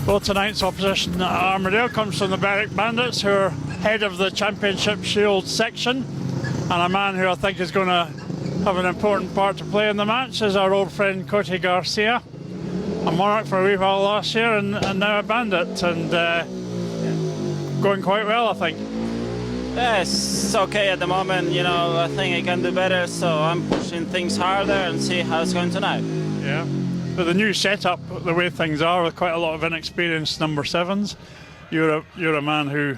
Well, tonight's opposition at Armadale comes from the Berwick Bandits, who are head of the Championship Shield section, and a man who I think is going to have an important part to play in the match is our old friend Cody Garcia, a Monarch for a wee while last year and now a Bandit, and going quite well, I think. Yeah, it's okay at the moment. You know, I think I can do better, so I'm pushing things harder and see how it's going tonight. Yeah. But the new setup, the way things are, with quite a lot of inexperienced number sevens, you're a man who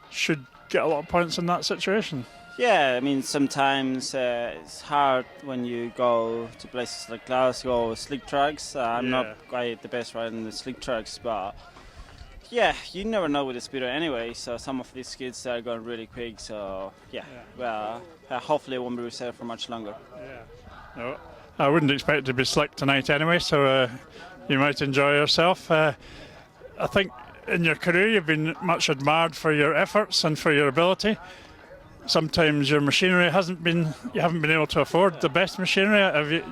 should get a lot of points in that situation. Yeah, I mean, sometimes it's hard when you go to places like Glasgow or slick tracks. I'm not quite the best rider in the slick tracks, but yeah, you never know with the Speedway anyway. So some of these kids are going really quick. So well, hopefully it won't be reserved for much longer. Yeah. No. I wouldn't expect it to be slick tonight anyway, so you might enjoy yourself. I think in your career you've been much admired for your efforts and for your ability. Sometimes your machinery you haven't been able to afford the best machinery.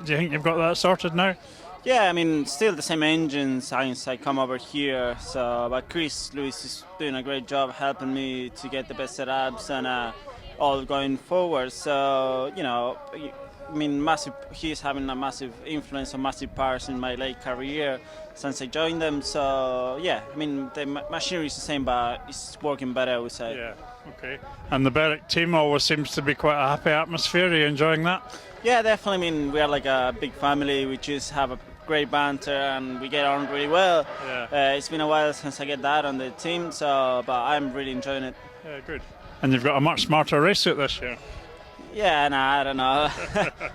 Do you think you've got that sorted now? Yeah, I mean, still the same engine since I come over here. So, but Chris Lewis is doing a great job helping me to get the best setups and all going forward. So, you know, I mean, he's having a massive influence on massive parts in my late career since I joined them. So, yeah, I mean, the machinery is the same, but it's working better, I would say. Yeah, okay. And the Berwick team always seems to be quite a happy atmosphere. Are you enjoying that? Yeah, definitely. I mean, we are like a big family. We just have a great banter and we get on really well. Yeah. It's been a while since I get that on the team, so but I'm really enjoying it. Yeah, good. And you've got a much smarter race suit this year. Yeah, no, I don't know.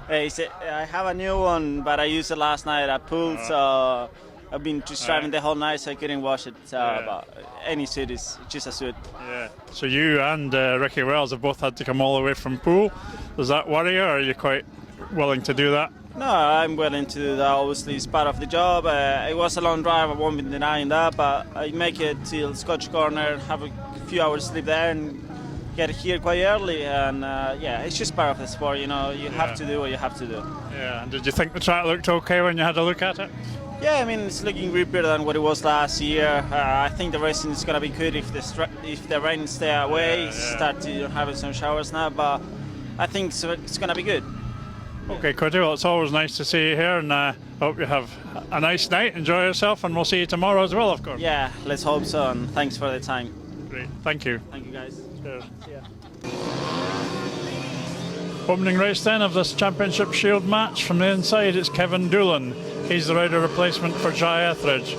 I have a new one, but I used it last night at pool, so I've been just driving the whole night, so I couldn't wash it. So, but any suit is just a suit. Yeah. So you and Ricky Wells have both had to come all the way from pool. Does that worry you, or are you quite willing to do that? No, I'm willing to do that. Obviously, it's part of the job. It was a long drive, I won't be denying that, but I make it till Scotch Corner, have a few hours sleep there, and get here quite early. And yeah, it's just part of the sport. You know, you have to do what you have to do. Yeah. And did you think the track looked okay when you had a look at it? Yeah, I mean, it's looking better than what it was last year. I think the racing is going to be good if the rain stay away. Start to having some showers now, but I think it's going to be good. Okay, Cody, well, it's always nice to see you here, and I hope you have a nice night, enjoy yourself, and we'll see you tomorrow as well, of course. Yeah, let's hope so, and thanks for the time. Great, thank you. Thank you, guys. Cheers. Yeah. Opening race then of this Championship Shield match. From the inside, it's Kevin Doolin. He's the rider replacement for Jai Etheridge.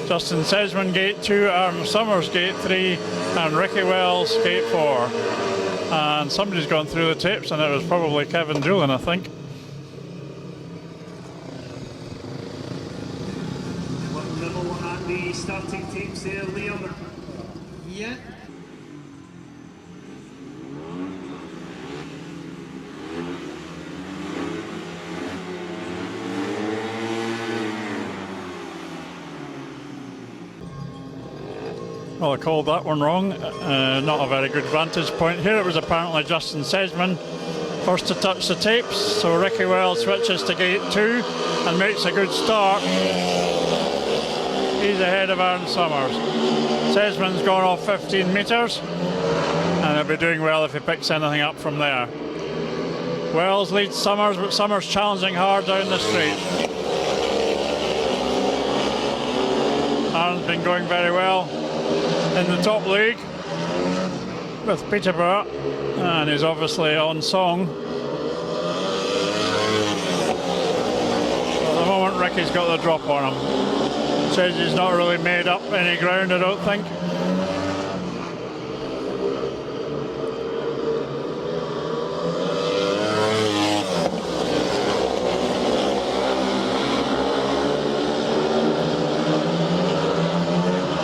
Justin Sedgman, gate 2, Aaron Summers, gate 3, and Ricky Wells, gate 4. and somebody's gone through the tapes, and it was probably Kevin Doolin, I think. Nibble at the starting tapes there, Liam. Yeah. Well, I called that one wrong. Not a very good vantage point here. It was apparently Justin Sedgman first to touch the tapes. So Ricky Wells switches to gate 2 and makes a good start. He's ahead of Aaron Summers. Sedgman's gone off 15 metres, and he'll be doing well if he picks anything up from there. Wells leads Summers, but Summers challenging hard down the straight. Aaron's been going very well in the top league with Peterborough, and he's obviously on song. At the moment, Ricky's got the drop on him. Says he's not really made up any ground, I don't think.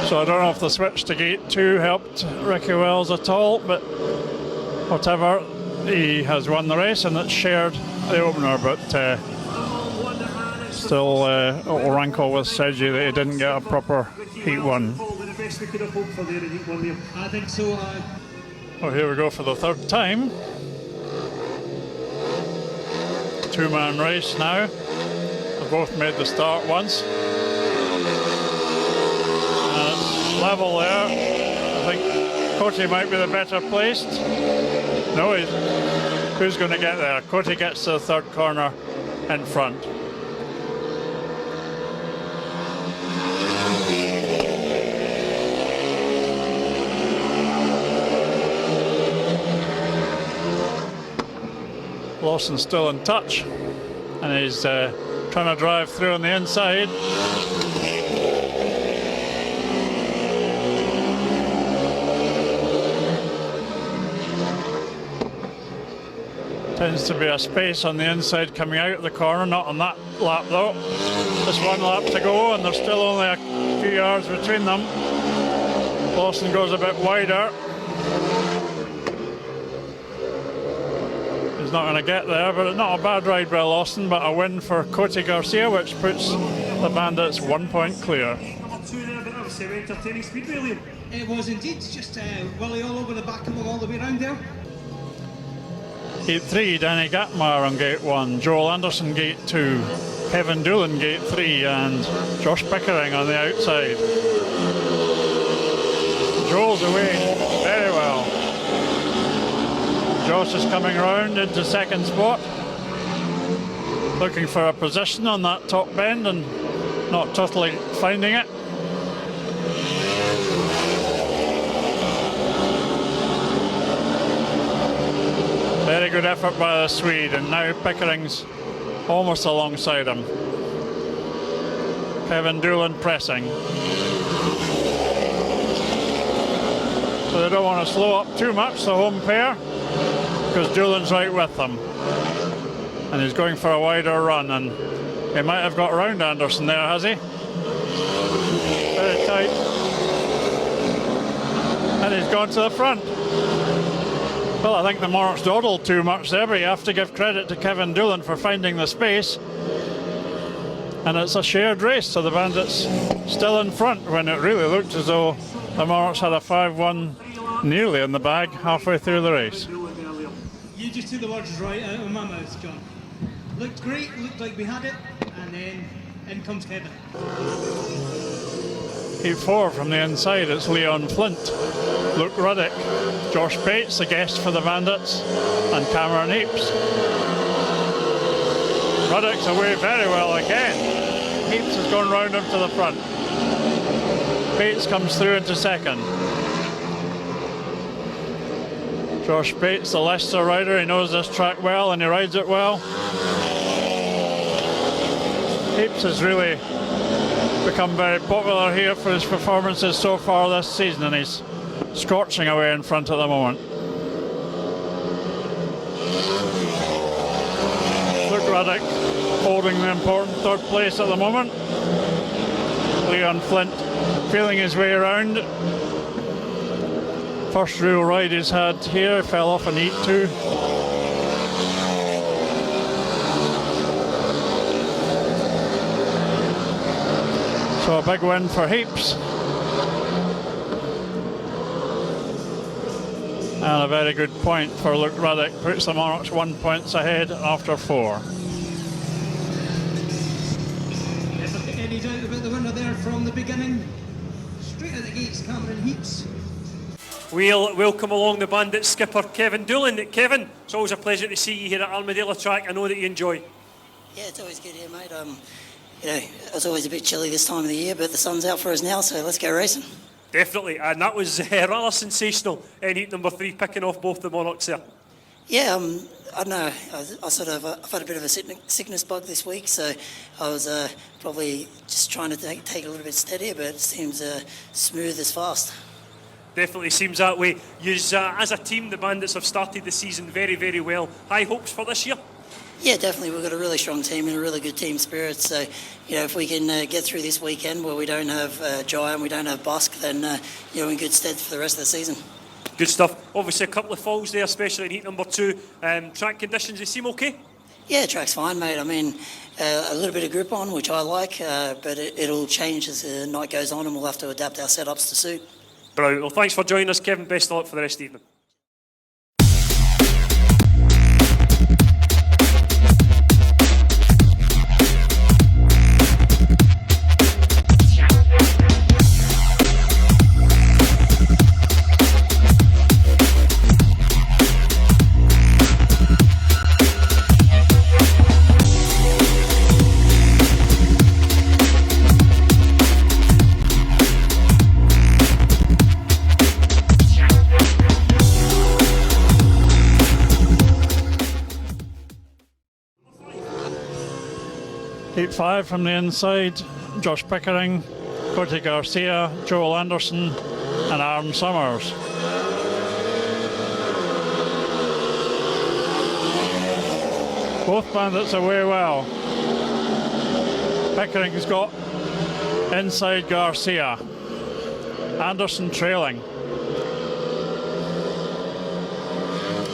So I don't know if the switch to gate 2 helped Ricky Wells at all, but whatever, he has won the race, and it's shared the opener, but still it'll rankle with Sedgy that he didn't get a proper heat one. I think so. Well, here we go for the third time. Two-man race now. They both made the start once. Level there. I think Coty might be the better placed. No, who's going to get there? Coty gets to the third corner in front. Lawson's still in touch, and he's trying to drive through on the inside. Tends to be a space on the inside coming out of the corner, not on that lap though. Just one lap to go, and there's still only a few yards between them. Lawson goes a bit wider. He's not going to get there, but not a bad ride by Lawson, but a win for Coty Garcia, which puts the Bandits 1 point clear. It was indeed, just Willie all over the back of him all the way around there. Gate 3, Danny Gatmar on gate 1, Joel Anderson gate 2, Kevin Doolin gate 3, and Josh Pickering on the outside. Joel's away very well. Josh is coming round into second spot, looking for a position on that top bend and not totally finding it. Very good effort by the Swede, and now Pickering's almost alongside him. Kevin Doolin pressing. So they don't want to slow up too much, the home pair, because Doolin's right with them. And he's going for a wider run, and he might have got round Anderson there, has he? Very tight. And he's gone to the front. Well, I think the Monarchs dawdled too much there, but you have to give credit to Kevin Doolin for finding the space. And it's a shared race, so the Bandits still in front when it really looked as though the Monarchs had a 5-1 nearly in the bag halfway through the race. You just took the words right out of my mouth, John. Looked great, looked like we had it, and then in comes Kevin. Heat 4 from the inside, it's Leon Flint, Luke Ruddick, Josh Bates, the guest for the Bandits, and Cameron Heaps. Ruddick's away very well again. Heaps has gone round him to the front. Bates comes through into second. Josh Bates, the Leicester rider, he knows this track well and he rides it well. Heaps has really become very popular here for his performances so far this season, and he's scorching away in front at the moment. Ruddock holding the important third place at the moment. Leon Flint feeling his way around. First real ride he's had here, fell off in heat 2. So a big win for Heaps. And a very good point for Luke Ruddock, puts the Monarchs 1 point ahead after 4. Any doubt about the winner there from the beginning? Straight out the gates, Cameron Heaps. We'll welcome along the Bandits skipper Kevin Doolin. Kevin, it's always a pleasure to see you here at Armadillo Track. I know that you enjoy. Yeah, it's always good here, mate. You know, it's always a bit chilly this time of the year, but the sun's out for us now, so let's go racing. Definitely, and that was rather sensational in heat number 3, picking off both the Monarchs there. Yeah, I don't know. I've had a bit of a sickness bug this week, so I was probably just trying to take it a little bit steadier, but it seems smooth as fast. Definitely seems that way. As a team, the Bandits have started the season very, very well. High hopes for this year? Yeah, definitely. We've got a really strong team and a really good team spirit. So, you know, if we can get through this weekend where we don't have Jai and we don't have Busk, then you're in good stead for the rest of the season. Good stuff. Obviously, a couple of falls there, especially in heat number 2. Track conditions, they seem okay? Yeah, track's fine, mate. I mean, a little bit of grip on, which I like, but it'll change as the night goes on, and we'll have to adapt our setups to suit. Brilliant. Well, thanks for joining us, Kevin. Best of luck for the rest of the evening. Heat 5 from the inside, Josh Pickering, Cody Garcia, Joel Anderson and Aaron Summers. Both Bandits away well. Pickering's got inside Garcia. Anderson trailing.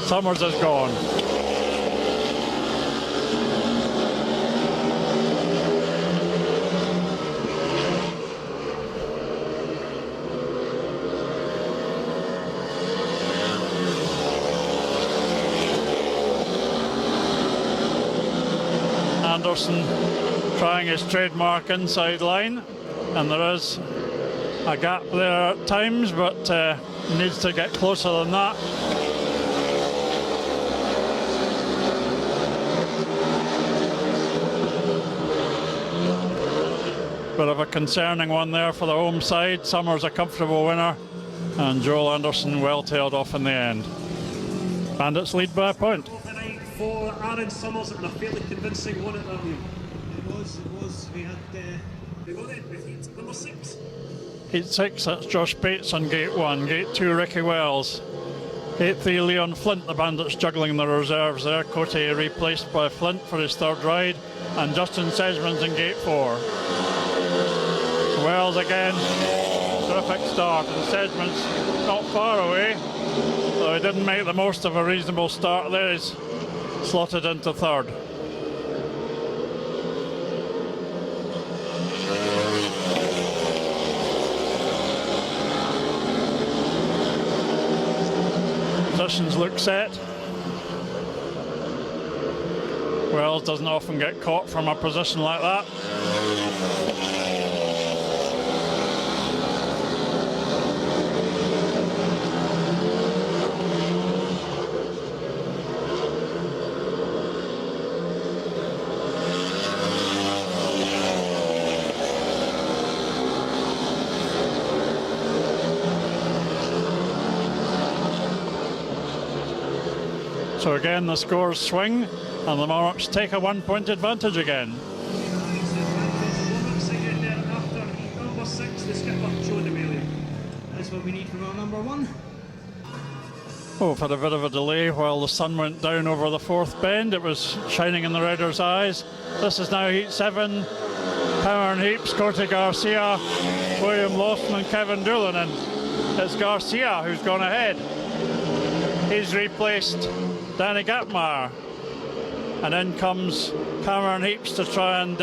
Summers is gone. Anderson trying his trademark inside line, and there is a gap there at times, but needs to get closer than that. Bit of a concerning one there for the home side. Summers a comfortable winner, and Joel Anderson well tailed off in the end. Bandits lead by a point. For Aaron Summers and a fairly convincing one at that view. It was. We had... They got it with heat number 6. Heat 6, that's Josh Bates on gate 1. Gate 2, Ricky Wells. Gate 3, Leon Flint. The Bandits juggling the reserves there. Cote replaced by Flint for his third ride. And Justin Sedgman's in gate 4. Wells again. Terrific start. And Sedgman's not far away. So he didn't make the most of a reasonable start there. He's slotted into third. Positions look set. Wells doesn't often get caught from a position like that. So again, the scores swing, and the Monarchs take a 1 point advantage again. Number 6, the skipper, Joe DeMalia. That's what we need from our number 1. Oh, we've had a bit of a delay while the sun went down over the fourth bend. It was shining in the riders' eyes. This is now Heat 7. Cameron Heaps, Corte Garcia, William Lawson and Kevin Doolin. And it's Garcia who's gone ahead. He's replaced Danny Gatmar. And in comes Cameron Heaps to try and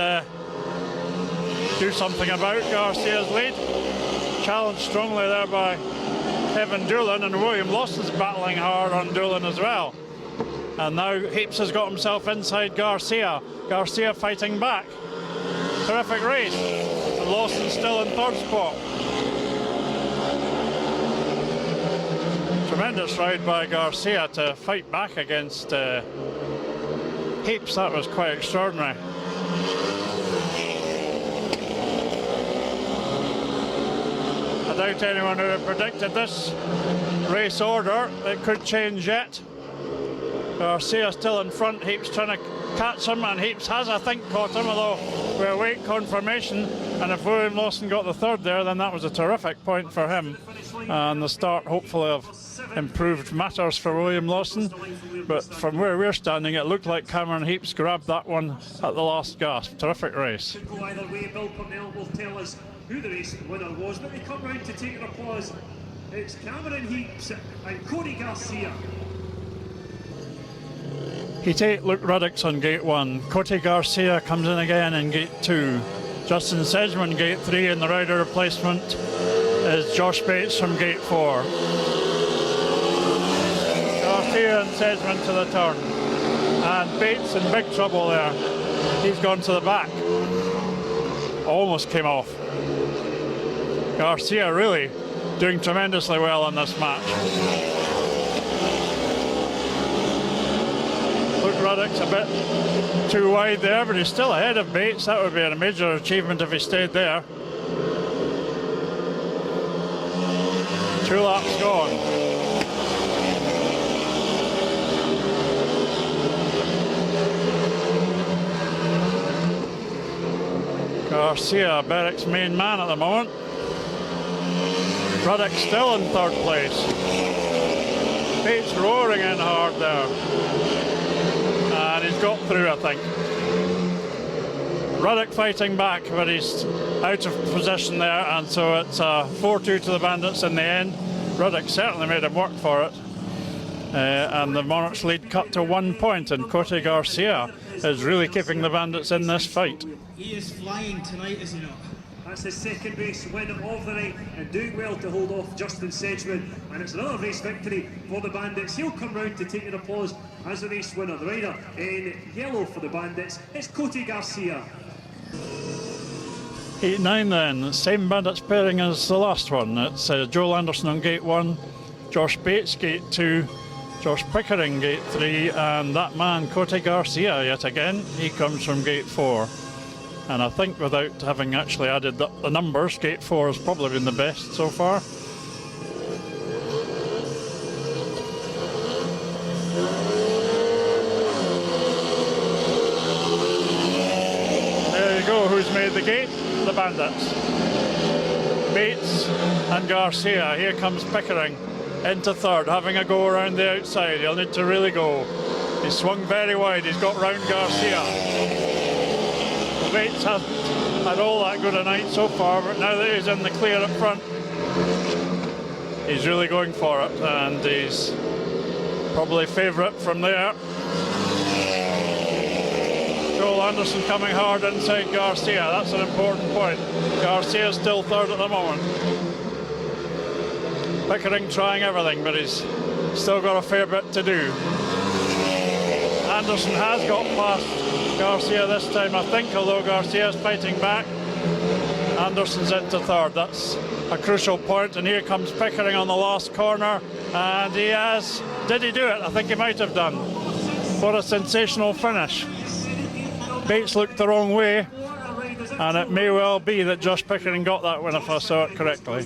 do something about Garcia's lead. Challenged strongly there by Kevin Doolin, and William Lawson's battling hard on Doolin as well. And now Heaps has got himself inside Garcia. Garcia fighting back. Terrific race. And Lawson's still in third spot. Tremendous ride by Garcia to fight back against Heaps. That was quite extraordinary. I doubt anyone would have predicted this race order. It could change yet. Garcia still in front. Heaps trying to catch him, and Heaps has, I think, caught him, although we await confirmation. And if William Lawson got the third there, then that was a terrific point for him. And the start, hopefully, of improved matters for William Lawson. But from where we're standing, it looked like Cameron Heaps grabbed that one at the last gasp. Terrific race. Could go either way. Bill Purnell will tell us who the race winner was, but they come round to take an applause. It's Cameron Heaps and Cody Garcia. Heat 8, Luke Ruddock's on gate 1. Cody Garcia comes in again in gate 2. Justin Sedgman, gate 3, and the rider replacement is Josh Bates from gate 4. Garcia and Sedgman to the turn. And Bates in big trouble there. He's gone to the back. Almost came off. Garcia really doing tremendously well in this match. Luke Ruddock's a bit too wide there, but he's still ahead of Bates. That would be a major achievement if he stayed there. 2 laps gone. Garcia, Berwick's main man at the moment. Ruddock still in third place. Bates roaring in hard there. And he's got through, I think. Ruddock fighting back, but he's out of position there, and so it's 4-2 to the Bandits in the end. Ruddock certainly made him work for it. And the Monarchs lead cut to 1 point, and Corte Garcia is really keeping the Bandits in this fight. He is flying tonight, is he not? That's his second race win of the night, and doing well to hold off Justin Sedgman. And it's another race victory for the Bandits. He'll come round to take an applause as the race winner. The rider in yellow for the Bandits, it's Cody Garcia. Heat 9 then, same Bandits pairing as the last one. It's Joel Anderson on gate 1, Josh Bates gate 2, Josh Pickering gate 3, and that man Corte Garcia yet again. He comes from gate 4. And I think without having actually added the numbers, gate 4 has probably been the best so far. There you go, who's made the gate? The Bandits. Bates and Garcia. Here comes Pickering into third, having a go around the outside. He'll need to really go. He swung very wide, he's got round Garcia. Bates hasn't had all that good a night so far, but now that he's in the clear up front, he's really going for it, and he's probably favourite from there. Joel Anderson coming hard inside Garcia. That's an important point. Garcia's still third at the moment. Pickering trying everything, but he's still got a fair bit to do. Anderson has got past Garcia this time, I think, although Garcia's fighting back. Anderson's into third. That's a crucial point, and here comes Pickering on the last corner, and he has. Did he do it? I think he might have done. What a sensational finish. Bates looked the wrong way, and it may well be that Josh Pickering got that win if I saw it correctly.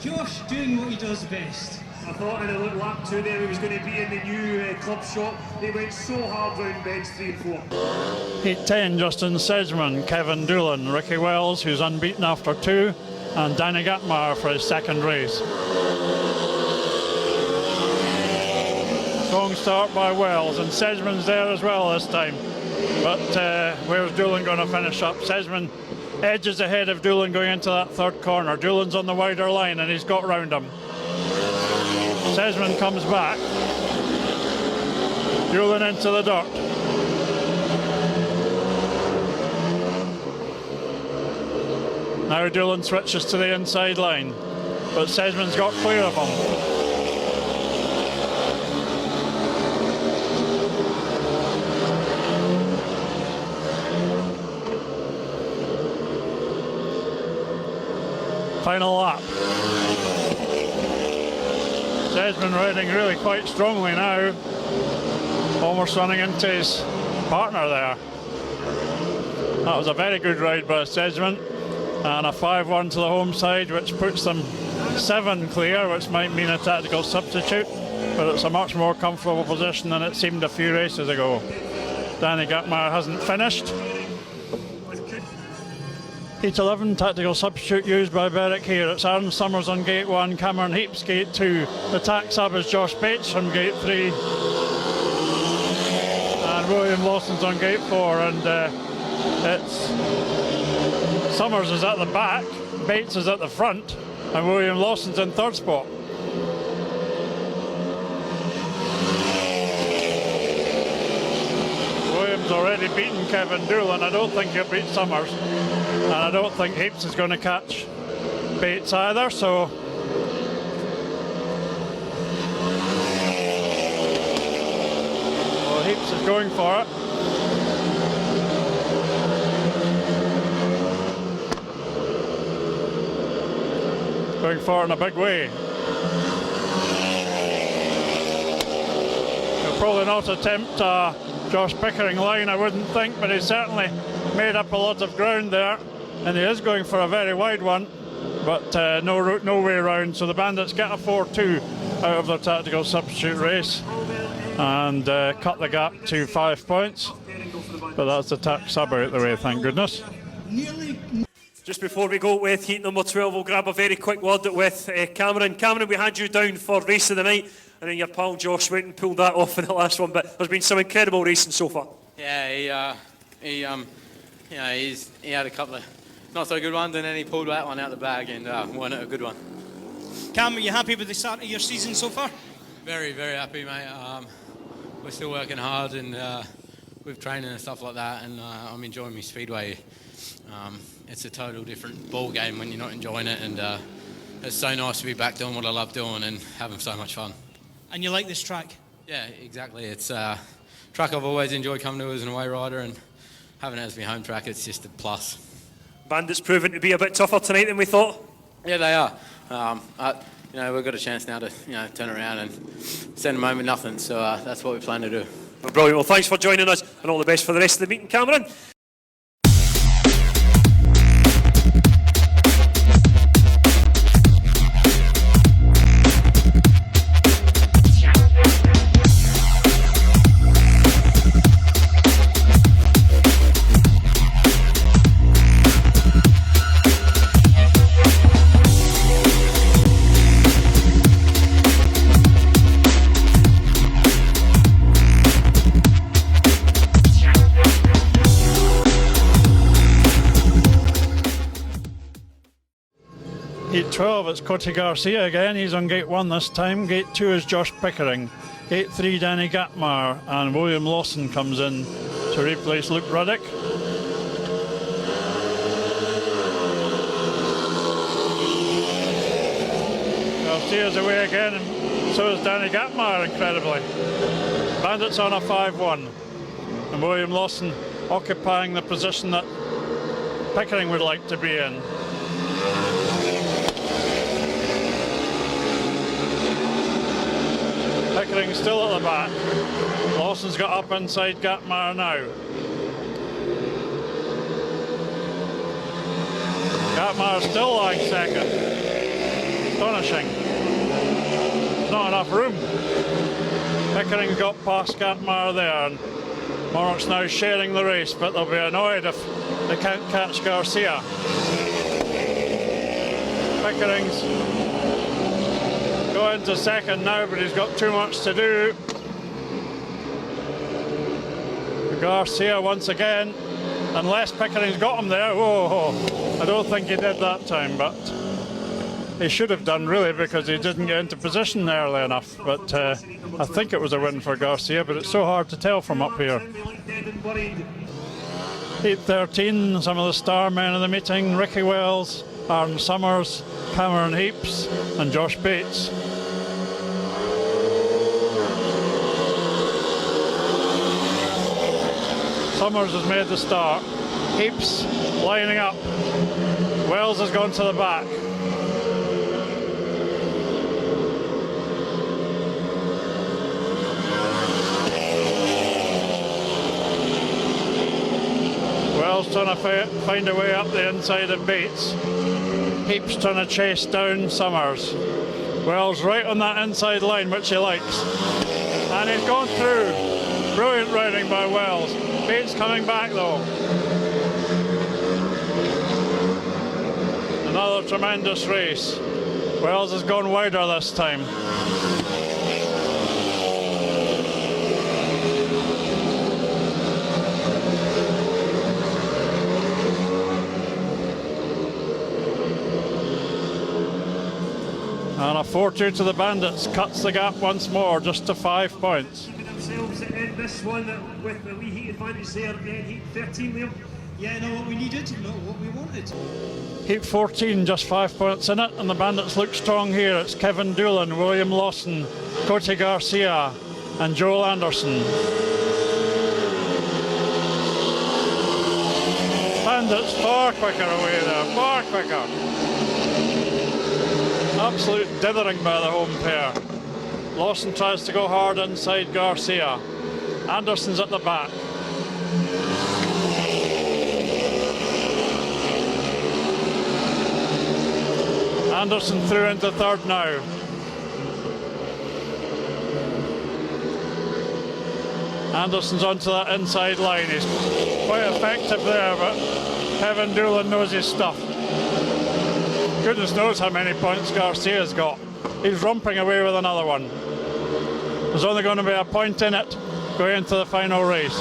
Josh doing what he does best. I thought in a little lap 2 there he was going to be in the new club shop. They went so hard round bends 3 and 4. Heat 10, Justin Sedgman, Kevin Doolin, Ricky Wells, who's unbeaten after 2, and Danny Gatmar for his second race. Strong start by Wells, and Sedgman's there as well this time. But where's Doolin going to finish up? Sedgman edges ahead of Doolin going into that third corner. Doolin's on the wider line and he's got round him. Sedgman comes back. Doolin into the dirt. Now Doolin switches to the inside line, but Sedgman's got clear of him. Final lap. Sedgman riding really quite strongly now, almost running into his partner there. That was a very good ride by Sedgman, and a 5-1 to the home side, which puts them 7 clear, which might mean a tactical substitute, but it's a much more comfortable position than it seemed a few races ago. Danny Gatmire hasn't finished. Heat 11, tactical substitute used by Berwick here. It's Aaron Summers on gate 1, Cameron Heaps gate 2. The tack sub is Josh Bates from gate 3. And William Lawson's on gate 4. And it's Summers is at the back, Bates is at the front, and William Lawson's in third spot. Williams already beaten Kevin Doolin. I don't think he'll beat Summers. And I don't think Heaps is going to catch Bates either, so well, Heaps is going for it. Going for it in a big way. He'll probably not attempt a Josh Pickering line, I wouldn't think, but he's certainly made up a lot of ground there. And he is going for a very wide one, but no way round. So the Bandits get a 4-2 out of their tactical substitute race and cut the gap to 5 points. But that's the tack sub out the way, thank goodness. Just before we go with heat number 12, we'll grab a very quick word with Cameron. Cameron, we had you down for race of the night, and then your pal Josh went and pulled that off in the last one, but there's been some incredible racing so far. Yeah, he had a couple of not so good ones, and then he pulled that one out the bag and won it a good one. Cam, are you happy with the start of your season so far? Very, very happy, mate. We're still working hard and with training and stuff like that, and I'm enjoying my Speedway. It's a total different ball game when you're not enjoying it, and it's so nice to be back doing what I love doing and having so much fun. And you like this track? Yeah, exactly. It's a track I've always enjoyed coming to as an away rider, and having it as my home track, it's just a plus. Bandits proven to be a bit tougher tonight than we thought. Yeah, they are. We've got a chance now to turn around and send them home with nothing, so that's what we plan to do. Well, brilliant. Well, thanks for joining us, and all the best for the rest of the meeting, Cameron. Gate 12, it's Cotty Garcia again. He's on gate 1 this time. Gate 2 is Josh Pickering. Gate 3, Danny Gatmire, and William Lawson comes in to replace Luke Ruddick. Garcia's away again, and so is Danny Gatmire, incredibly. Bandits on a 5-1, and William Lawson occupying the position that Pickering would like to be in. Pickering still at the back. Lawson's got up inside Gatmire now. Gatmire still lying second. Astonishing. Not enough room. Pickering's got past Gatmire there, and Monarchs now sharing the race, but they'll be annoyed if they can't catch Garcia. Pickering's going to second now, but he's got too much to do. Garcia once again, unless Pickering's got him there. Oh, I don't think he did that time, but he should have done really, because he didn't get into position early enough. But I think it was a win for Garcia, but it's so hard to tell from up here. Heat 13, some of the star men of the meeting: Ricky Wells, Aaron Summers, Cameron Heaps and Josh Bates. Summers has made the start. Heaps lining up. Wells has gone to the back. Wells trying to find a way up the inside of Bates. Heaps trying to chase down Summers. Wells right on that inside line, which he likes. And he's gone through. Brilliant riding by Wells. Bates coming back though. Another tremendous race. Wells has gone wider this time. And a 4-2 to the Bandits cuts the gap once more, just to 5 points. Themselves to end this one with the wee heat advantage there in Heat 13, Liam. Yeah, not what we needed, not what we wanted. Heat 14, just 5 points in it, and the Bandits look strong here. It's Kevin Doolin, William Lawson, Cody Garcia and Joel Anderson. Bandits far quicker away there, far quicker. Absolute dithering by the home pair. Lawson tries to go hard inside Garcia. Anderson's at the back. Anderson through into third now. Anderson's onto that inside line. He's quite effective there, but Kevin Doolin knows his stuff. Goodness knows how many points Garcia's got. He's romping away with another one. There's only going to be a point in it going into the final race.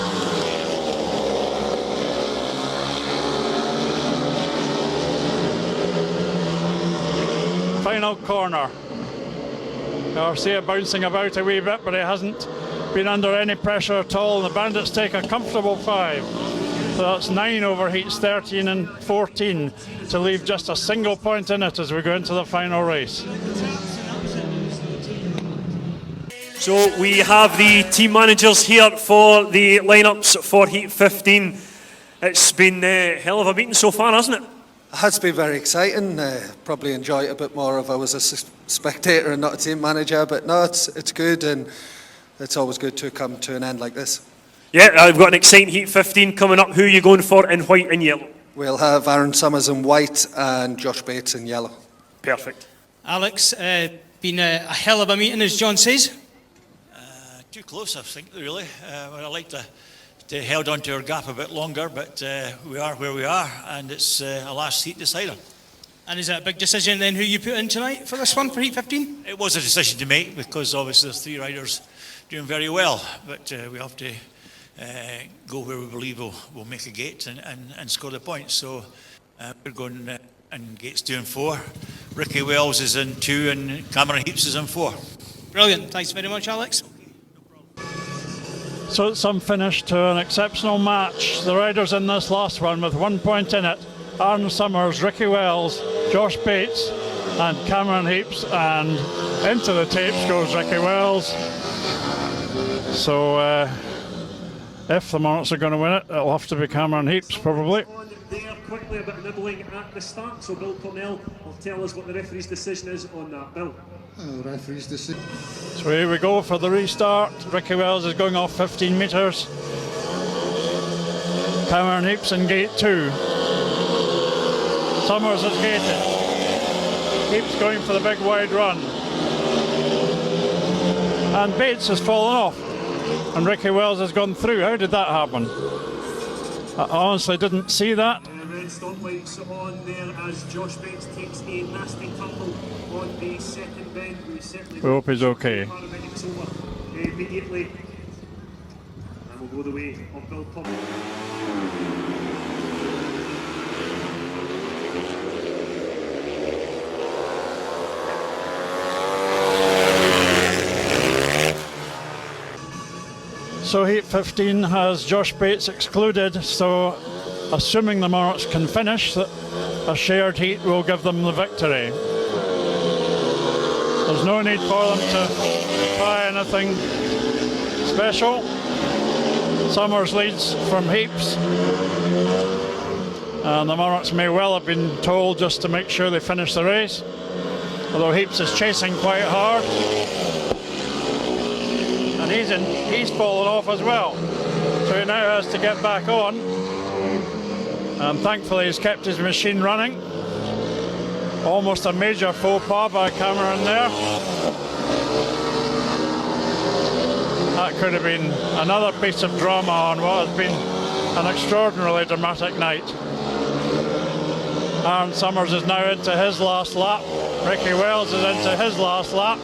Final corner. Garcia bouncing about a wee bit, but he hasn't been under any pressure at all, and the Bandits take a comfortable 5. So that's 9 over heats 13 and 14 to leave just a single point in it as we go into the final race. So we have the team managers here for the lineups for Heat 15. It's been a hell of a meeting so far, hasn't it? It has been very exciting. Probably enjoy it a bit more if I was a spectator and not a team manager. But no, it's good, and it's always good to come to an end like this. Yeah, I've got an exciting Heat 15 coming up. Who are you going for in white and yellow? We'll have Aaron Summers in white and Josh Bates in yellow. Perfect. Alex, been a hell of a meeting, as John says. Too close, I think, really. I'd like to held on to our gap a bit longer, but we are where we are, and it's a last heat decider. And is that a big decision then who you put in tonight for this one, for Heat 15? It was a decision to make because obviously there's 3 riders doing very well, but we have to go where we believe we'll make a gate and score the points. So we're going in gates 2 and 4. Ricky Wells is in 2 and Cameron Heaps is in 4. Brilliant. Thanks very much, Alex. So it's some finish to an exceptional match. The riders in this last one with 1 point in it: Aaron Summers, Ricky Wells, Josh Bates and Cameron Heaps, and into the tapes goes Ricky Wells. So if the Monarchs are going to win it, it'll have to be Cameron Heaps probably. There quickly a bit nibbling at the start, so Bill Cornell will tell us what the referee's decision is on that. Bill. Referee's decision. So here we go for the restart. Ricky Wells is going off 15 metres. Cameron Heaps in gate 2. Summers is gated. Heaps going for the big wide run. And Bates has fallen off. And Ricky Wells has gone through. How did that happen? I honestly didn't see that. Red stoplights on there as Josh Bates takes a nasty tumble on the second bend. We hope he's okay. Immediately. And will go the way of Bill Pump. So heat 15 has Josh Bates excluded, so assuming the Monarchs can finish, a shared heat will give them the victory. There's no need for them to try anything special. Summers leads from Heaps, and the Monarchs may well have been told just to make sure they finish the race, although Heaps is chasing quite hard. And he's fallen off as well, so he now has to get back on, and thankfully he's kept his machine running. Almost a major faux pas by Cameron there. That could have been another piece of drama on what has been an extraordinarily dramatic night. Aaron Summers is now into his last lap, Ricky Wells is into his last lap,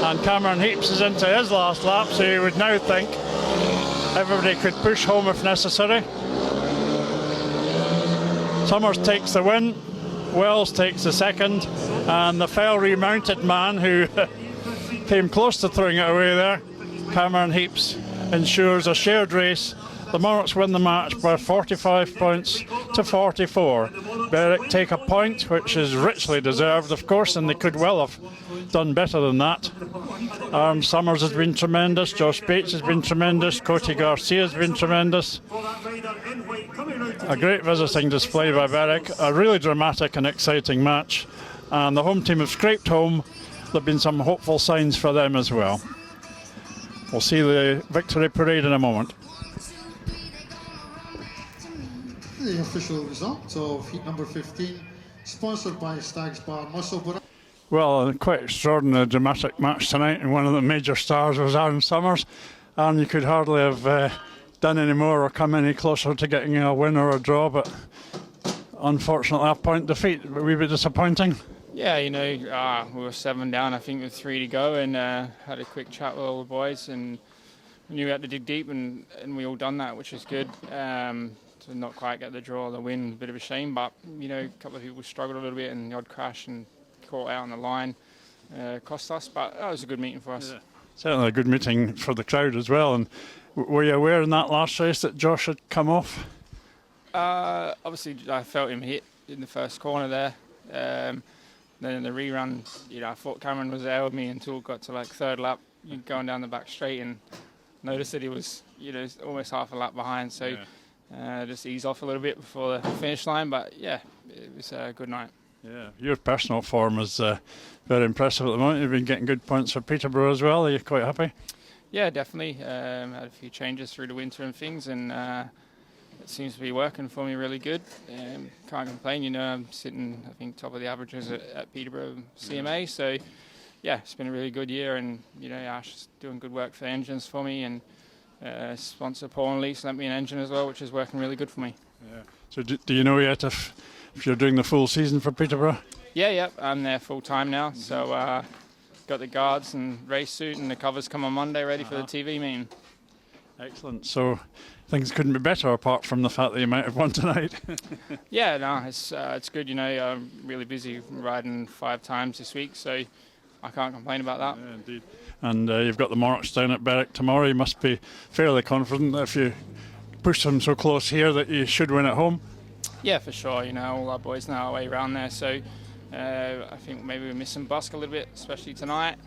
and Cameron Heaps is into his last lap, so you would now think everybody could push home if necessary. Summers takes the win, Wells takes the second, and the fell remounted man who came close to throwing it away there, Cameron Heaps, ensures a shared race. The Monarchs win the match by 45 points to 44. Berwick take a point, which is richly deserved, of course, and they could well have done better than that. Aaron Summers has been tremendous, Josh Bates has been tremendous, Cody Garcia has been tremendous. A great visiting display by Berwick, a really dramatic and exciting match, and the home team have scraped home. There have been some hopeful signs for them as well. We'll see the victory parade in a moment. The official result of heat number 15, sponsored by Stag's Bar Muscle. Well, a quite extraordinary dramatic match tonight, and one of the major stars was Aaron Summers, and you could hardly have done any more or come any closer to getting a win or a draw, but unfortunately a point defeat, a wee bit disappointing. Yeah, you know, we were 7 down, I think, with 3 to go, and had a quick chat with all the boys, and we knew we had to dig deep, and we all done that, which is good. To not quite get the draw or the win, a bit of a shame, but, you know, a couple of people struggled a little bit, and the odd crash and caught out on the line cost us, but that was a good meeting for us. Yeah. Certainly a good meeting for the crowd as well. And were you aware in that last race that Josh had come off? Obviously, I felt him hit in the first corner there. Then in the rerun, you know, I thought Cameron was there with me until it got to like third lap, going down the back straight, and noticed that he was, you know, almost half a lap behind. So. Yeah. Just ease off a little bit before the finish line, but yeah, it was a good night. Yeah, your personal form is very impressive at the moment. You've been getting good points for Peterborough as well. Are you quite happy? Yeah, definitely. Had a few changes through the winter and things, and it seems to be working for me really good. Can't complain. You know, I'm sitting, I think, top of the averages at Peterborough CMA. So yeah, it's been a really good year, and you know, Ash is doing good work for the engines for me, and sponsor Paul and Lee lent me an engine as well, which is working really good for me. Yeah. So do you know yet if you're doing the full season for Peterborough? Yeah, I'm there full time now. So got the guards and race suit, and the covers come on Monday, ready for the TV meeting. Excellent. So things couldn't be better, apart from the fact that you might have won tonight. Yeah, no, it's good. You know, I'm really busy riding 5 times this week, so I can't complain about that. Yeah, indeed. And you've got the Monarchs down at Berwick tomorrow. You must be fairly confident that if you push them so close here that you should win at home. Yeah, for sure. You know, all our boys know our way around there, so I think maybe we're missing Busk a little bit, especially tonight.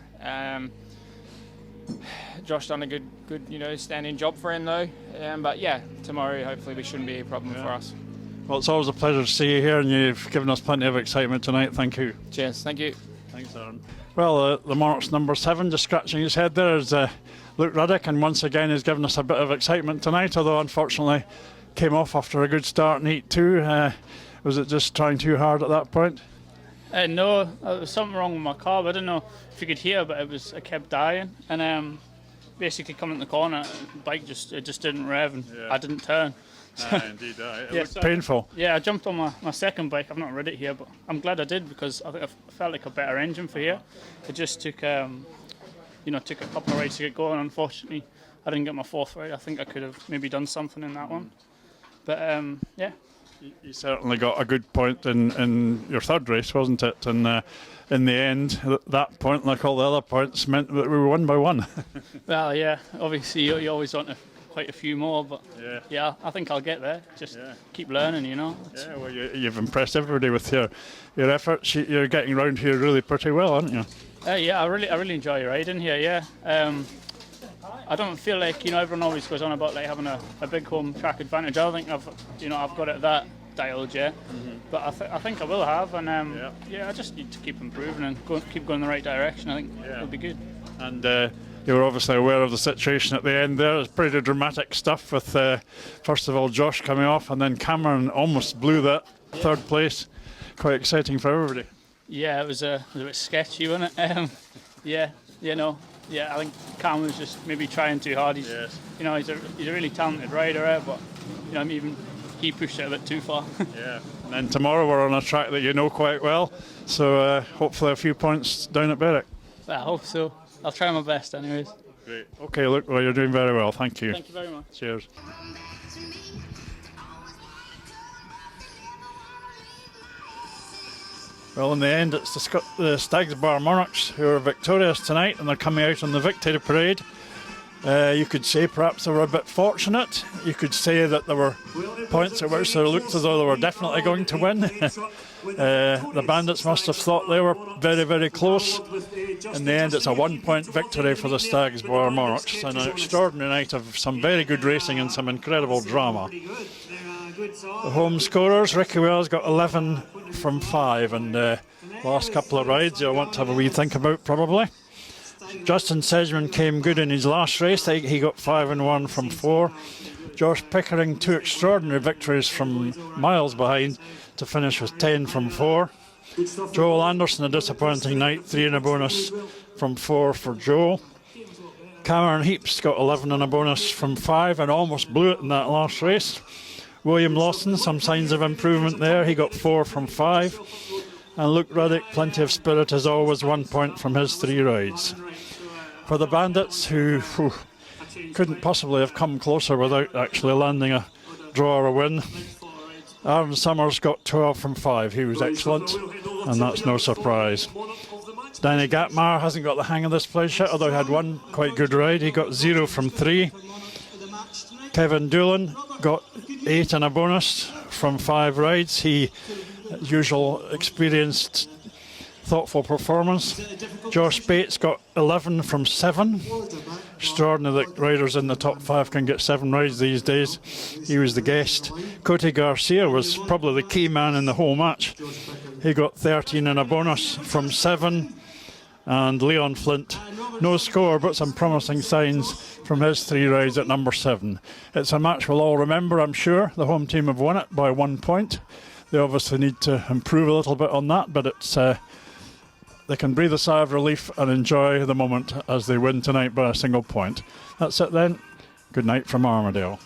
Josh done a good, you know, standing job for him though. But yeah, tomorrow hopefully we shouldn't be a problem for us. Well, it's always a pleasure to see you here, and you've given us plenty of excitement tonight. Thank you. Cheers. Thank you. Thanks, Aaron. Well, the Monarchs number 7 just scratching his head there is Luke Ruddock, and once again he's given us a bit of excitement tonight, although unfortunately came off after a good start in Heat 2. Was it just trying too hard at that point? No, there was something wrong with my car. I don't know if you could hear, but I kept dying, and basically coming in the corner, the bike just didn't rev, and I didn't turn. Indeed, it looked painful. Yeah, I jumped on my second bike. I've not rid it here, but I'm glad I did, because I think I felt like a better engine for here. It just took, took a couple of rides to get going. Unfortunately, I didn't get my fourth right. I think I could have maybe done something in that one. But yeah. You certainly got a good point in your third race, wasn't it? And in the end, that point, like all the other points, meant that we were 1 by 1. Well, yeah. Obviously, you always want quite a few more, but yeah, I think I'll get there. Just keep learning, you know. Yeah, well, you've impressed everybody with your efforts. You're getting round here really pretty well, aren't you? Yeah, I really enjoy riding here. Yeah. I don't feel like, you know, everyone always goes on about like having a big home track advantage. I don't think I've got it that dialed yet, but I think I will have, and I just need to keep improving and keep going in the right direction. I think it'll be good. And you were obviously aware of the situation at the end there. It's pretty dramatic stuff with first of all Josh coming off, and then Cameron almost blew that third place. Quite exciting for everybody. Yeah, it was a bit sketchy, wasn't it? I think Cam was just maybe trying too hard. He's a really talented rider, but even he pushed it a bit too far. Yeah. And then tomorrow we're on a track that you know quite well, so hopefully a few points down at Berwick. I hope so. I'll try my best, anyways. Great. Okay, look, well, you're doing very well. Thank you. Thank you very much. Cheers. Well, in the end, it's the Stags Bar Monarchs who are victorious tonight, and they're coming out on the victory parade. You could say perhaps they were a bit fortunate. You could say that there were points at which they looked as though they were definitely going to win. The Bandits must have thought they were very, very close. In the end, it's a 1-point victory for the Stags Bar Monarchs, and an extraordinary night of some very good racing and some incredible drama. The home scorers, Ricky Wells got 11 from 5, and last couple of rides you'll want to have a wee think about probably. Justin Sedgman came good in his last race. He got 5 and 1 from 4. Josh Pickering, 2 extraordinary victories from miles behind to finish with 10 from 4. Joel Anderson, a disappointing night, 3 and a bonus from 4 for Joel. Cameron Heaps got 11 and a bonus from 5 and almost blew it in that last race. William Lawson, some signs of improvement there. He got 4 from 5. And Luke Ruddick, plenty of spirit as always, 1 point from his 3 rides. For the Bandits, who couldn't possibly have come closer without actually landing a draw or a win, Aaron Summers got 12 from 5. He was excellent, and that's no surprise. Danny Gatmar hasn't got the hang of this place yet, although he had 1 quite good ride. He got 0 from 3. Kevin Doolin got 8 and a bonus from 5 rides. He, usual experienced, thoughtful performance. Josh Bates got 11 from 7. Extraordinary that riders in the top 5 can get 7 rides these days. He was the guest. Cody Garcia was probably the key man in the whole match. He got 13 and a bonus from 7. And Leon Flint, no score but some promising signs from his 3 rides at number 7. It's a match we'll all remember, I'm sure. The home team have won it by 1 point. They obviously need to improve a little bit on that, but it's they can breathe a sigh of relief and enjoy the moment as they win tonight by a single point. That's it then. Good night from Armadale.